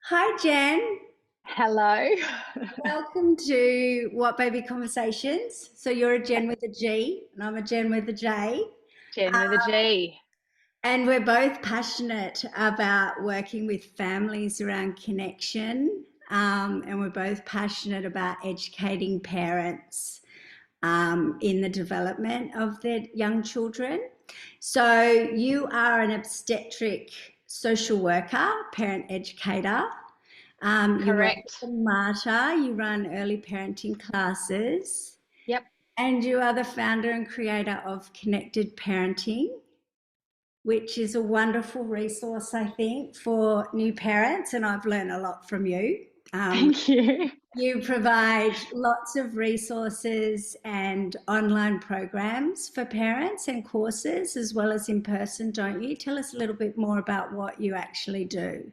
Hi, Jen. Hello. Welcome to WOTBaby Conversations. So you're a Jen with a G, and I'm a Jen with a J. Jen with a G. And we're both passionate about working with families around connection. And we're both passionate about educating parents in the development of their young children. So you are an obstetric social worker, parent educator. You work at Correct. the Marta, you run early parenting classes, Yep. and you are the founder and creator of Connected Parenting, which is a wonderful resource, I think, for new parents. And I've learned a lot from you. Um, Thank you. you provide lots of resources and online programs for parents and courses as well as in person, don't you? Tell us a little bit more about what you actually do.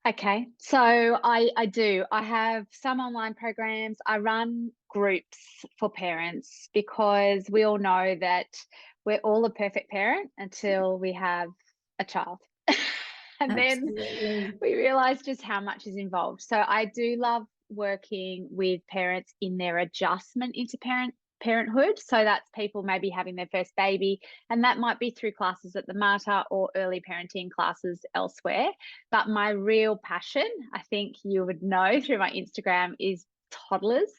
Okay. So I do. I have some online programs. I run groups for parents because we all know that we're all a perfect parent until we have a child. And then Absolutely. we realize just how much is involved. So I do love working with parents in their adjustment into parenthood. So that's people maybe having their first baby, and that might be through classes at the Mater or early parenting classes elsewhere. But my real passion, I think you would know through my Instagram, is toddlers.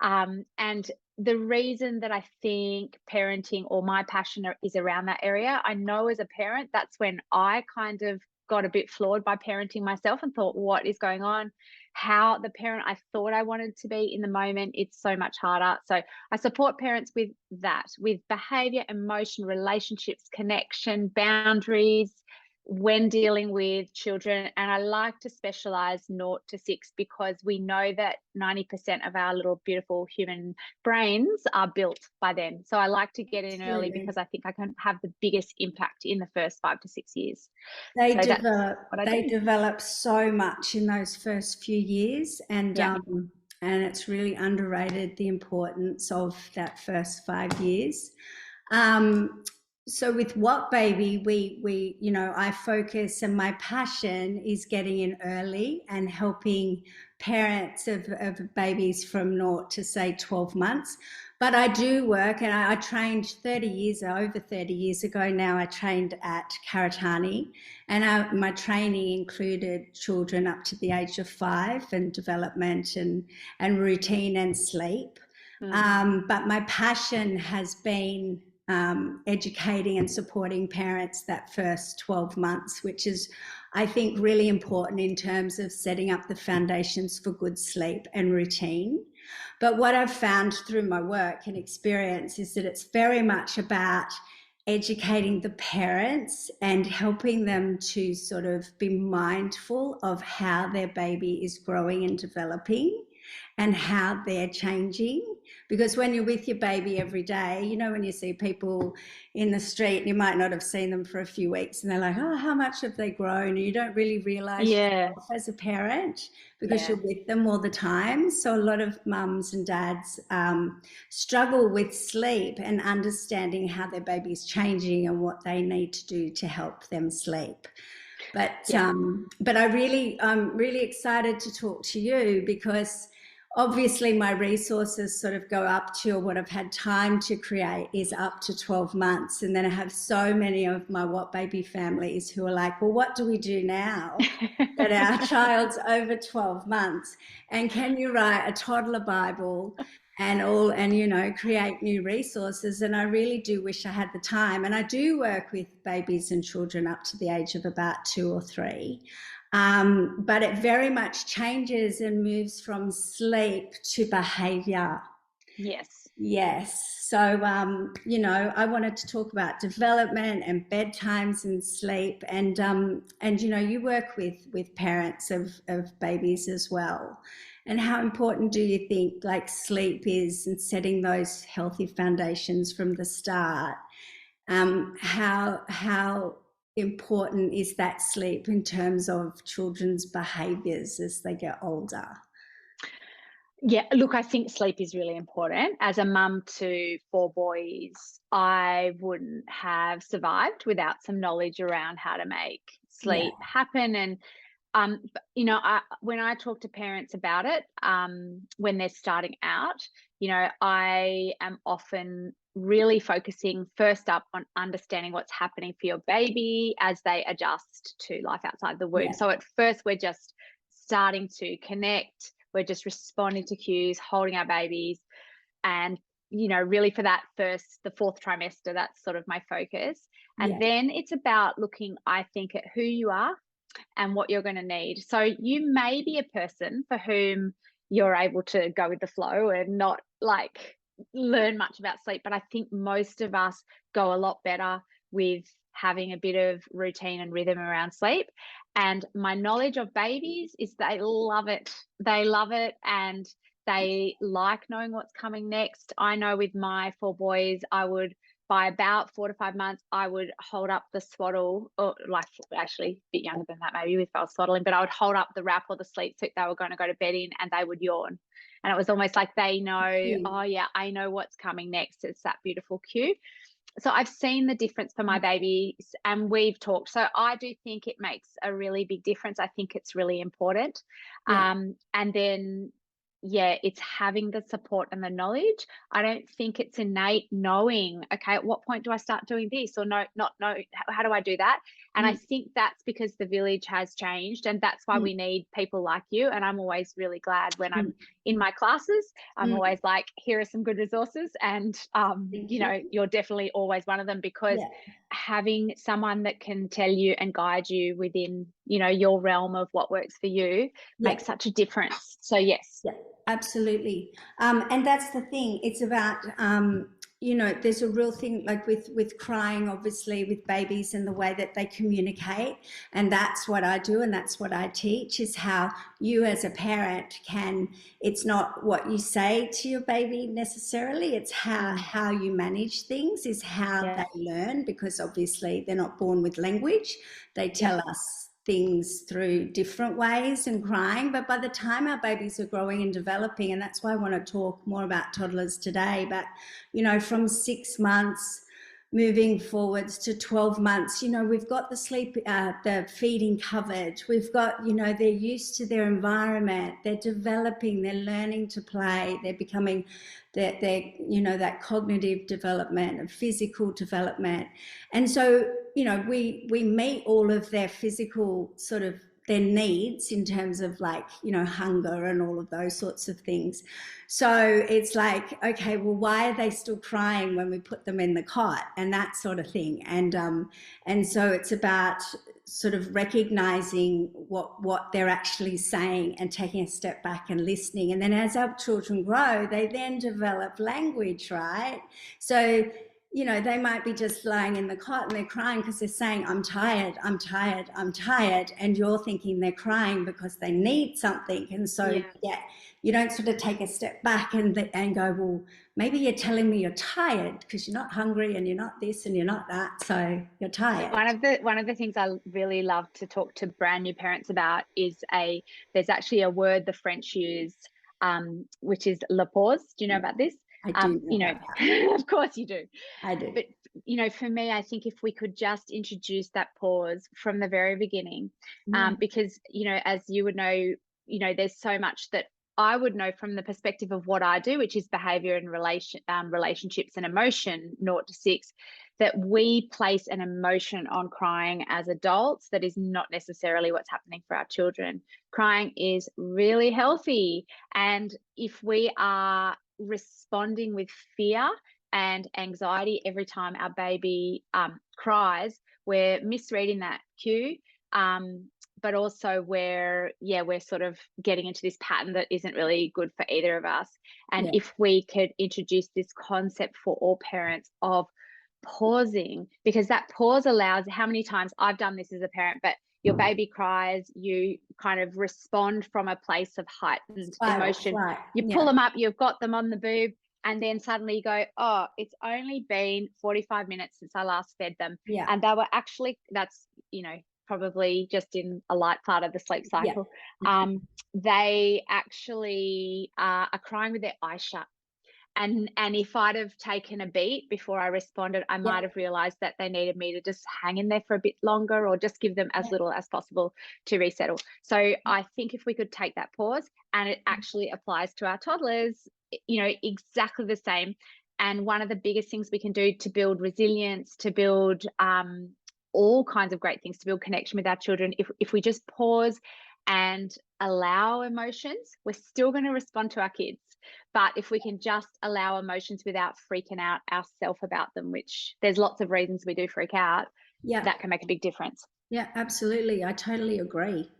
And the reason that I think parenting or my passion is around that area, I know as a parent, that's when I kind of got a bit flawed by parenting myself and thought, what is going on? How the parent I thought I wanted to be in the moment, it's so much harder. So I support parents with that, with behavior, emotion, relationships, connection, boundaries when dealing with children. And I like to specialize 0 to 6 because we know that 90% of our little beautiful human brains are built by then. So I like to get in early Absolutely. because I think I can have the biggest impact in the first 5 to 6 years. They So that's develop what I they do. develop so much in those first few years, Yeah. and it's really underrated the importance of that first 5 years. Um, so with What Baby, I focus, and my passion is getting in early and helping parents of babies from 0 to say 12 months. But I do work, and I trained 30 years, over 30 years ago now, I trained at Karatani, and my training included children up to the age of 5 and development and routine and sleep. Mm. But my passion has been educating and supporting parents that first 12 months, which is, I think, really important in terms of setting up the foundations for good sleep and routine. But what I've found through my work and experience is that it's very much about educating the parents and helping them to sort of be mindful of how their baby is growing and developing and how they're changing. Because when you're with your baby every day, when you see people in the street, you might not have seen them for a few weeks, and they're like, oh, how much have they grown? And you don't really realize Yeah. yourself as a parent because Yeah. you're with them all the time. So a lot of mums and dads struggle with sleep and understanding how their baby's changing and what they need to do to help them sleep. But Yeah. I'm really excited to talk to you because obviously my resources sort of go up to, or what I've had time to create is up to 12 months. And then I have so many of my What Baby families who are like, well, what do we do now that our child's over 12 months? And can you write a toddler Bible and create new resources? And I really do wish I had the time. And I do work with babies and children up to the age of about 2 or 3. But it very much changes and moves from sleep to behavior. Yes. Yes. So, I wanted to talk about development and bedtimes and sleep, and you work with parents of babies as well. And how important do you think like sleep is in setting those healthy foundations from the start? How important is that sleep in terms of children's behaviours as they get older? Yeah, look, I think sleep is really important. As a mum to 4 boys, I wouldn't have survived without some knowledge around how to make Yeah. sleep happen. And You know, when I talk to parents about it, when they're starting out, you know, I am often really focusing first up on understanding what's happening for your baby as they adjust to life outside the womb. Yeah. So at first, we're just starting to connect. We're just responding to cues, holding our babies, and you know, really for that the fourth trimester, that's sort of my focus. And Yeah. then it's about looking, I think, at who you are and what you're going to need. So you may be a person for whom you're able to go with the flow and not like learn much about sleep, but I think most of us go a lot better with having a bit of routine and rhythm around sleep. And my knowledge of babies is they love it. They love it, and they like knowing what's coming next. I know with my 4 boys, I would, by about 4 to 5 months, I would hold up the swaddle, or like actually a bit younger than that, maybe if I was swaddling, but I would hold up the wrap or the sleep suit they were going to go to bed in, and they would yawn. And it was almost like they know, oh yeah, I know what's coming next. It's that beautiful cue. So I've seen the difference for my babies, and we've talked. So I do think it makes a really big difference. I think it's really important. Yeah. And then, yeah, it's having the support and the knowledge. I don't think it's innate knowing, okay, at what point do I start doing this, or no, not know, how do I do that? And I think that's because the village has changed, and that's why we need people like you. And I'm always really glad when I'm in my classes, I'm always like, here are some good resources. And, you know, you're definitely always one of them, because having someone that can tell you and guide you within, you know, your realm of what works for you makes such a difference. So yes. Yeah, absolutely. And that's the thing. It's about, you know, there's a real thing like with crying, obviously, with babies and the way that they communicate. And that's what I do, and that's what I teach, is how you as a parent can, it's not what you say to your baby necessarily, it's how you manage things is how they learn, because obviously they're not born with language. They tell us things through different ways and crying, but by the time our babies are growing and developing, and that's why I want to talk more about toddlers today, but you know, from 6 months moving forwards to 12 months, you know, we've got the sleep, the feeding covered, we've got, you know, they're used to their environment, they're developing, they're learning to play, they're becoming, they're you know, that cognitive development and physical development. And so, you know, we meet all of their physical sort of their needs in terms of like, you know, hunger and all of those sorts of things. So it's like, okay, well, why are they still crying when we put them in the cot, and that sort of thing. And so it's about sort of recognizing what they're actually saying and taking a step back and listening. And then as our children grow, they then develop language, right? So, you know, they might be just lying in the cot and they're crying because they're saying, I'm tired, I'm tired, I'm tired. And you're thinking they're crying because they need something. And so, you don't sort of take a step back and go, well, maybe you're telling me you're tired because you're not hungry and you're not this and you're not that. So you're tired. One of the things I really love to talk to brand new parents about is there's actually a word the French use, which is la pause. Do you know about this? I do. You know, of course you do. I do. But, you know, for me, I think if we could just introduce that pause from the very beginning, because, you know, as you would know, you know, there's so much that I would know from the perspective of what I do, which is behavior and relationships and emotion, 0 to 6, that we place an emotion on crying as adults that is not necessarily what's happening for our children. Crying is really healthy. And if we are responding with fear and anxiety every time our baby cries, we're misreading that cue. But also we're sort of getting into this pattern that isn't really good for either of us. And if we could introduce this concept for all parents of pausing, because that pause allows, how many times I've done this as a parent, but your baby cries, you kind of respond from a place of heightened emotion. You pull them up, you've got them on the boob, and then suddenly you go, oh, it's only been 45 minutes since I last fed them. And they were actually, that's, you know, probably just in a light part of the sleep cycle. They actually are crying with their eyes shut. And if I'd have taken a beat before I responded, I Yeah. might have realized that they needed me to just hang in there for a bit longer, or just give them as little as possible to resettle. So I think if we could take that pause, and it actually applies to our toddlers, you know, exactly the same. And one of the biggest things we can do to build resilience, to build all kinds of great things, to build connection with our children, if we just pause and allow emotions, we're still going to respond to our kids. But if we can just allow emotions without freaking out ourselves about them, which there's lots of reasons we do freak out, Yeah. that can make a big difference. Yeah, absolutely. I totally agree.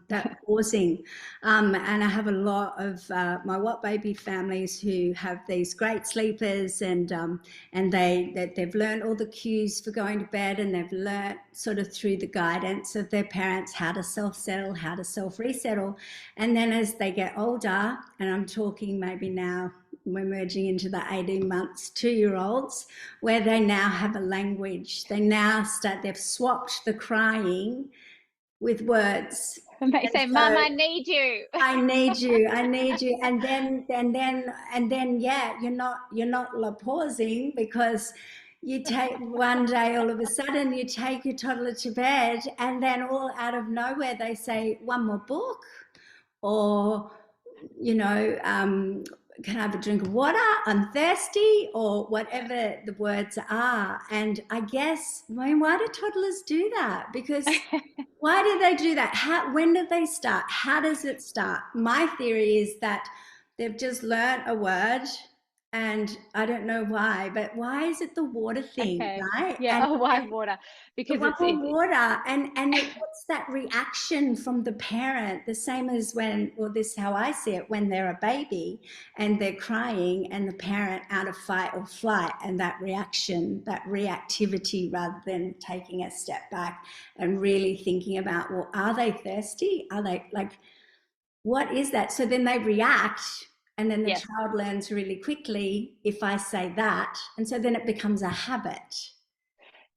That pausing. And I have a lot of my WOTBaby families who have these great sleepers, and they've learned all the cues for going to bed, and they've learned sort of through the guidance of their parents how to self-settle, how to self-resettle. And then as they get older, and I'm talking maybe now we're merging into the 18 months, 2-year-olds, where they now have a language. They've swapped the crying with words. And they And say, so, Mum, I need you. I need you, I need you. And then, yeah, you're not pausing, because you take one day, all of a sudden, you take your toddler to bed, and then all out of nowhere, they say, one more book, or, you know, can I have a drink of water? I'm thirsty, or whatever the words are. And I guess, I mean, why do toddlers do that? Because why do they do that? When do they start? How does it start? My theory is that they've just learnt a word, and I don't know why, but why is it the water thing, Okay. right? Yeah. And Oh, why water? the Because one with water, and what's that reaction from the parent? The same as when, well, this is how I see it, when they're a baby and they're crying, and the parent out of fight or flight, and that reaction, that reactivity, rather than taking a step back and really thinking about, well, are they thirsty? Are they, like, what is that? So then they react, and then the yes. child learns really quickly if I say that, and so then it becomes a habit.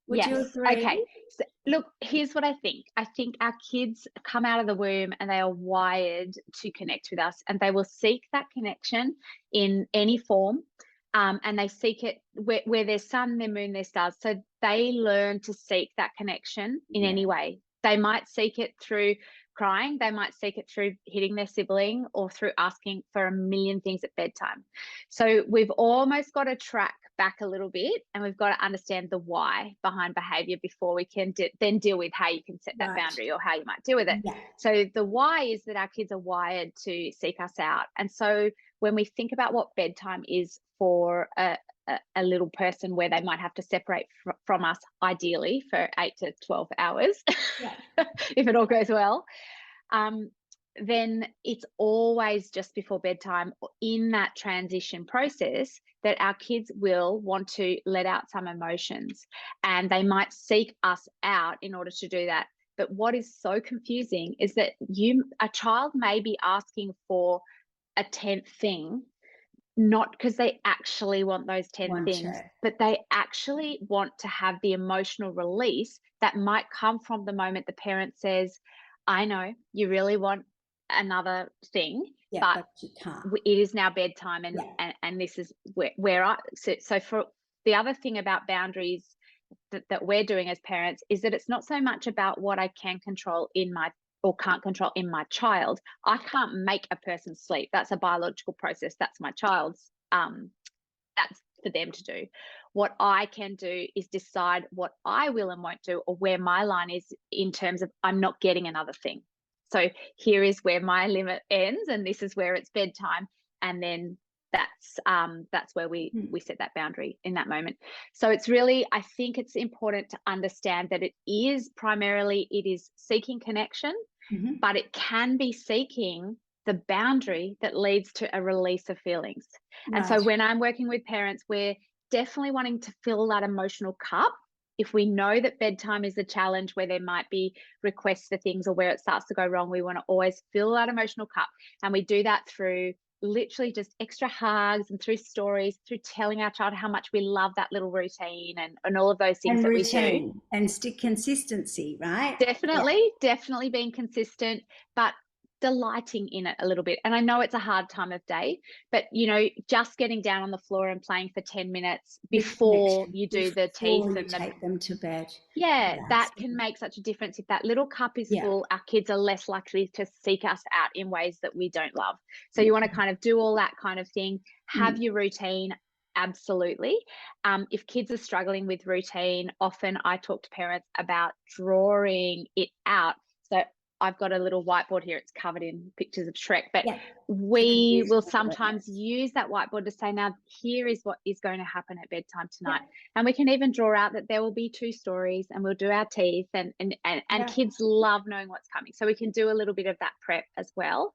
Would you Yes. Okay. agree? So, look, here's what I think. I think our kids come out of the womb and they are wired to connect with us, and they will seek that connection in any form. And they seek it where there's sun, their moon, their stars. So they learn to seek that connection in Yeah. any way. They might seek it through crying. They might seek it through hitting their sibling, or through asking for a million things at bedtime. So we've almost got to track back a little bit, and we've got to understand the why behind behavior before we can then deal with how you can set that Right. boundary, or how you might deal with it. Yeah. So the why is that our kids are wired to seek us out. And so when we think about what bedtime is for a little person, where they might have to separate from us, ideally for 8 to 12 hours, Yeah. if it all goes well, then it's always just before bedtime, in that transition process, that our kids will want to let out some emotions, and they might seek us out in order to do that. But what is so confusing is that a child may be asking for a 10th thing, not because they actually want those 10 One things, check. but they actually want to have the emotional release that might come from the moment the parent says, I know you really want another thing, Yeah, but but you can't. it is now bedtime, and Yeah. and this is where I so for the other thing about boundaries that we're doing as parents, is that it's not so much about what I can control in my, or can't control in my child. I can't make a person sleep. That's a biological process. That's my child's. That's for them to do. What I can do is decide what I will and won't do, or where my line is in terms of, I'm not getting another thing. So here is where my limit ends, and this is where it's bedtime, and then that's where we set that boundary in that moment. So it's really, I think it's important to understand that it is seeking connection, but it can be seeking the boundary that leads to a release of feelings. And so Right. when I'm working with parents, we're definitely wanting to fill that emotional cup. If we know that bedtime is a challenge where there might be requests for things, or where it starts to go wrong, we want to always fill that emotional cup. And we do that through literally just extra hugs, and through stories, through telling our child how much we love that little routine, and all of those things And that we do. routine and stick consistency, right? Yeah. Definitely being consistent, but delighting in it a little bit. And I know it's a hard time of day, but just getting down on the floor and playing for 10 minutes The before connection you do the teeth before you and the take them to bed. yeah, Yes. that can make such a difference. If that little cup is Yeah. full, our kids are less likely to seek us out in ways that we don't love. So you want to kind of do all that kind of thing, have Mm. your routine. Absolutely. If kids are struggling with routine, often I talk to parents about drawing it out. So I've got a little whiteboard here. It's covered in pictures of Shrek, but Yeah. Have a we will visual of it, sometimes yes. use that whiteboard to say, now, here is what is going to happen at bedtime Yeah. tonight. And we can even draw out that there will be 2 stories and we'll do our teeth and Yeah. kids love knowing what's coming. So we can do a little bit of that prep as well.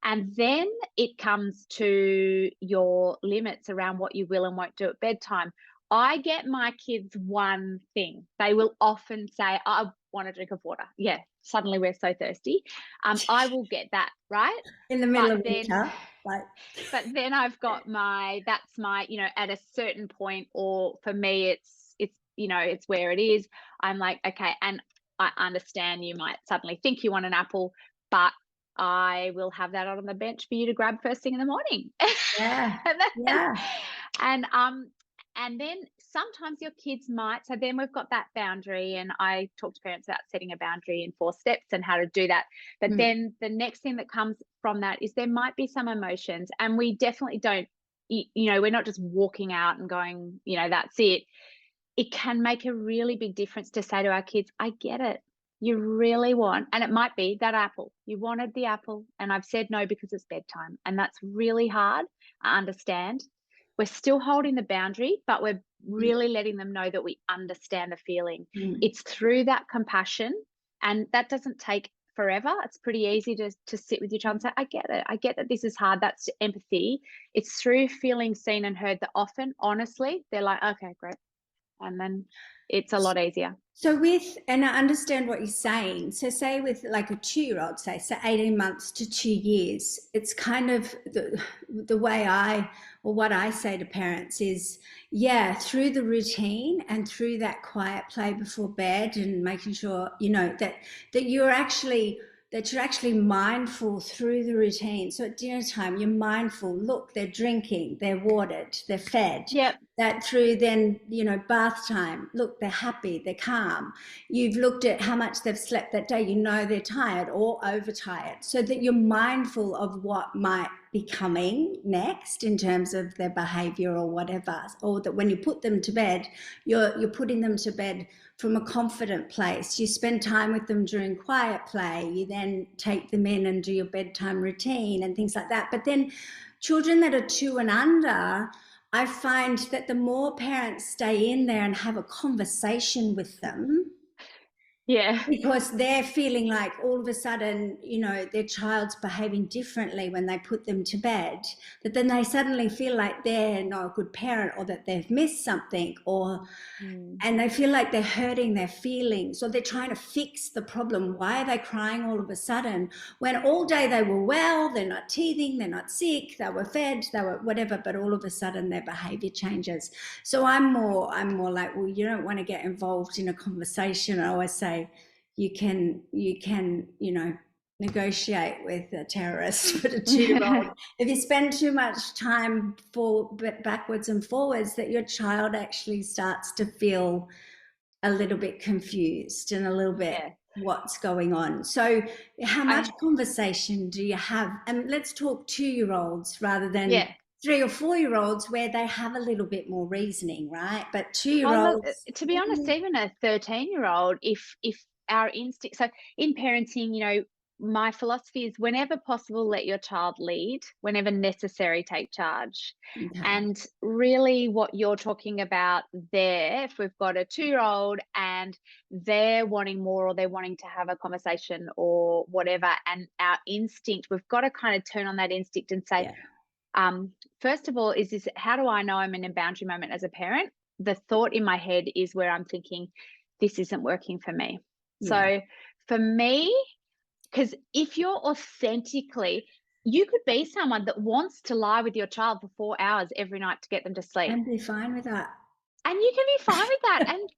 And then it comes to your limits around what you will and won't do at bedtime. I get my kids one thing. They will often say, I want a drink of water. Yeah, suddenly we're so thirsty. I will get that, right? In the middle But of then winter, like. I've got that's my, at a certain point, or for me, it's where it is. I'm like, okay, and I understand you might suddenly think you want an apple, but I will have that on the bench for you to grab first thing in the morning. Yeah. and, then, Yeah. and and then sometimes your kids might, so then we've got that boundary, and I talk to parents about setting a boundary in 4 steps and how to do that. But Mm. then the next thing that comes from that is there might be some emotions, and we definitely don't, we're not just walking out and going, that's it. It can make a really big difference to say to our kids, I get it. You really want, and it might be that apple. You wanted the apple, and I've said no because it's bedtime. And that's really hard. I understand. We're still holding the boundary, but we're Mm. really letting them know that we understand the feeling. Mm. It's through that compassion, and that doesn't take forever. It's pretty easy to sit with your child and say, I get it. I get that this is hard. That's empathy. It's through feeling seen and heard that often, honestly, they're like, okay, great. And then it's a lot easier. So and I understand what you're saying. So say with like a 2-year-old, say, so 18 months to 2 years, it's kind of the way what I say to parents is, yeah, through the routine and through that quiet play before bed and making sure, that you're actually mindful through the routine. So at dinner time, you're mindful. Look, they're drinking, they're watered, they're fed. Yep. That through then, bath time, look, they're happy, they're calm. You've looked at how much they've slept that day, they're tired or overtired, so that you're mindful of what might be coming next in terms of their behavior or whatever. Or that when you put them to bed, you're putting them to bed from a confident place. You spend time with them during quiet play. You then take them in and do your bedtime routine and things like that. But then children that are 2 and under, I find that the more parents stay in there and have a conversation with them, Yeah. because they're feeling like all of a sudden, their child's behaving differently when they put them to bed, that then they suddenly feel like they're not a good parent, or that they've missed something, and they feel like they're hurting their feelings, or they're trying to fix the problem. Why are they crying all of a sudden when all day they were well, they're not teething, they're not sick, they were fed, they were whatever, but all of a sudden their behavior changes. So I'm more like, well, you don't want to get involved in a conversation. I always say you can negotiate with a terrorist, but a 2-year-old, if you spend too much time backwards and forwards, that your child actually starts to feel a little bit confused and a little bit Yeah. what's going on. So how much conversation do you have? And let's talk 2-year-olds rather than 3 or 4-year-olds, where they have a little bit more reasoning, right? But 2-year-olds, To be honest, even a 13-year-old, if our instinct, so in parenting, my philosophy is, whenever possible, let your child lead. Whenever necessary, take charge. okay. And really what you're talking about there, if we've got a 2-year-old and they're wanting more, or they're wanting to have a conversation or whatever, and our instinct, we've got to kind of turn on that instinct and say, first of all, is this, how do I know I'm in a boundary moment as a parent? The thought in my head is where I'm thinking, this isn't working for me. So for me, because if you're authentically, you could be someone that wants to lie with your child for 4 hours every night to get them to sleep. And be fine with that. And you can be fine with that, and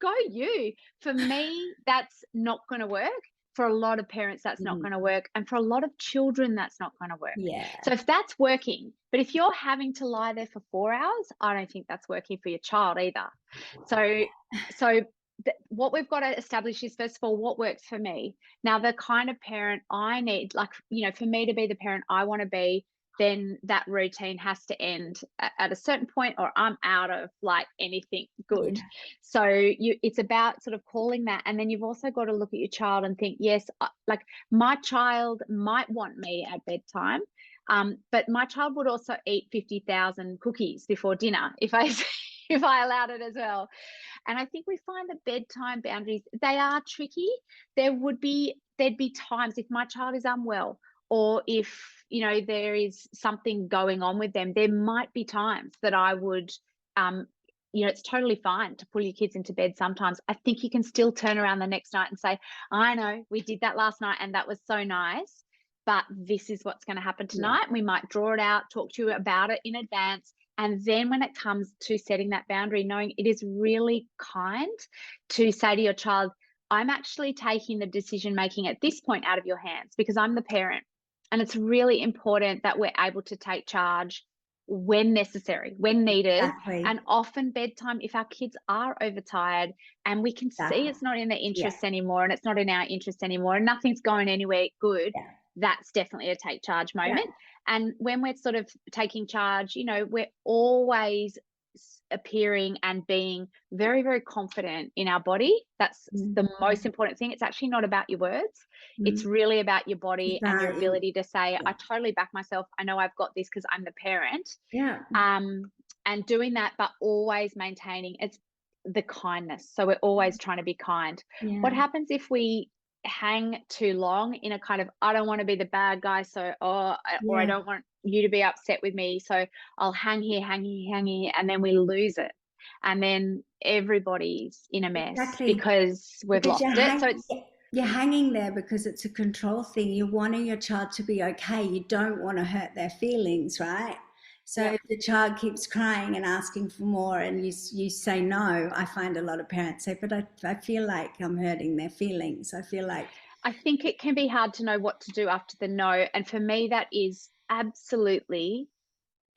go you. For me, that's not going to work. for a lot of parents, that's not going to work. And for a lot of children, that's not going to work. Yeah. So if that's working, but if you're having to lie there for 4 hours, I don't think that's working for your child either. So what we've got to establish is, first of all, what works for me. Now, the kind of parent I need, like, for me to be the parent I want to be, then that routine has to end at a certain point, or I'm out of like anything good. Yeah. So it's about sort of calling that. And then you've also got to look at your child and think, yes, like my child might want me at bedtime, but my child would also eat 50,000 cookies before dinner if I if I allowed it as well. And I think we find that bedtime boundaries, they are tricky. There'd be times if my child is unwell, or if, there is something going on with them, there might be times that I would, it's totally fine to pull your kids into bed sometimes. I think you can still turn around the next night and say, I know we did that last night and that was so nice, but this is what's going to happen tonight. Yeah. We might draw it out, talk to you about it in advance. And then when it comes to setting that boundary, knowing it is really kind to say to your child, I'm actually taking the decision making at this point out of your hands because I'm the parent. And it's really important that we're able to take charge when necessary, when needed. Exactly. And often bedtime, if our kids are overtired and we can see it's not in their interests anymore, and it's not in our interest anymore, and nothing's going anywhere good, that's definitely a take charge moment. And when we're sort of taking charge, we're always appearing and being very, very confident in our body. That's the most important thing. It's actually not about your words. It's really about your body and your ability to say, I totally back myself. I know I've got this because I'm the parent. And doing that, but always maintaining it's the kindness. So we're always trying to be kind. What happens if we hang too long in a kind of, I don't want to be the bad guy, so or I don't want you to be upset with me, so I'll hang here, and then we lose it, and then everybody's in a mess because we've lost it. So you're hanging there because it's a control thing. You're wanting your child to be okay. You don't want to hurt their feelings, right? So if the child keeps crying and asking for more and you say no, I find a lot of parents say, but I feel like I'm hurting their feelings. I think it can be hard to know what to do after the no. And for me, that is absolutely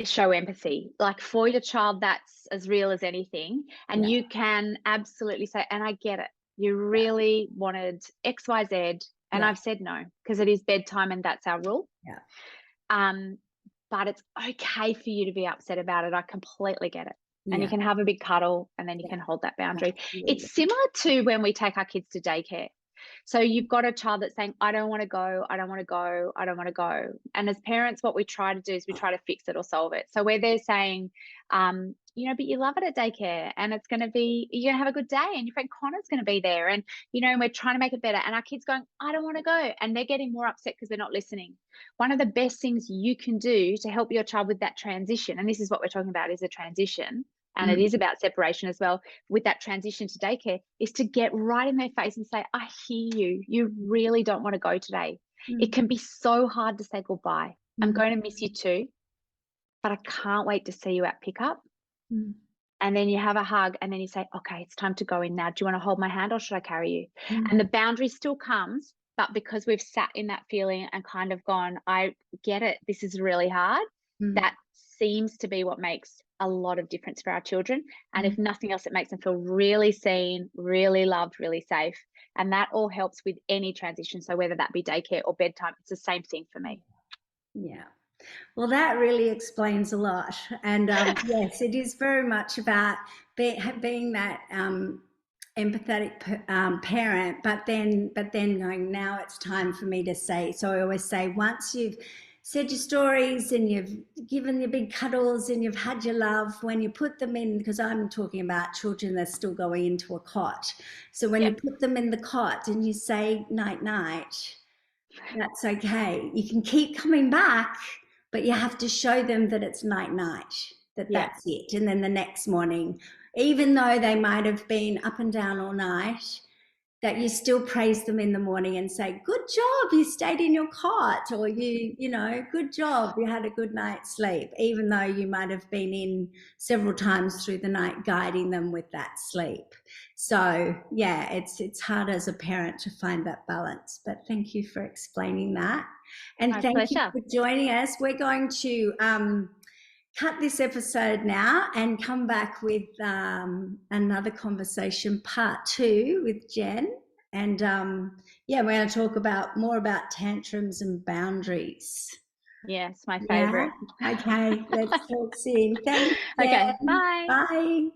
show empathy. Like for your child, that's as real as anything. And you can absolutely say, and I get it. You really wanted X, Y, Z. And I've said no, because it is bedtime and that's our rule. But it's okay for you to be upset about it. I completely get it. And you can have a big cuddle and then you can hold that boundary. It's similar to when we take our kids to daycare. So you've got a child that's saying, I don't want to go, I don't want to go, I don't want to go. And as parents, what we try to do is we try to fix it or solve it. So where they're saying, but you love it at daycare and it's going to be, you're going to have a good day and your friend Connor's going to be there. And, and we're trying to make it better. And our kid's going, I don't want to go. And they're getting more upset because they're not listening. One of the best things you can do to help your child with that transition, and this is what we're talking about, is a transition. And it is about separation as well, with that transition to daycare, is to get right in their face and say, I hear you. You really don't want to go today. It can be so hard to say goodbye. I'm going to miss you too, but I can't wait to see you at pickup. And then you have a hug and then you say, okay, it's time to go in now. Do you want to hold my hand or should I carry you? And the boundary still comes, but because we've sat in that feeling and kind of gone, I get it, this is really hard. That seems to be what makes a lot of difference for our children. And if nothing else, it makes them feel really seen, really loved, really safe. And that all helps with any transition. So whether that be daycare or bedtime, it's the same thing for me. Yeah. Well, that really explains a lot. And yes, it is very much about being that empathetic parent, but then going, now it's time for me to say. So I always say, once you've said your stories and you've given your big cuddles and you've had your love, when you put them in, because I'm talking about children that's still going into a cot. So when you put them in the cot and you say night night, that's okay. You can keep coming back, but you have to show them that it's night night, that's it. And then the next morning, even though they might have been up and down all night, that you still praise them in the morning and say, good job, you stayed in your cot, or you know, good job, you had a good night's sleep, even though you might have been in several times through the night guiding them with that sleep. So yeah, it's hard as a parent to find that balance, but thank you for explaining that. And My thank you pleasure. for joining us. We're going to cut this episode now and come back with another conversation, part 2 with Jen. And yeah, we're going to talk about more about tantrums and boundaries. Yes, my Yeah. favorite. Okay. Let's talk soon. Thanks, Okay, Jen. bye. Bye.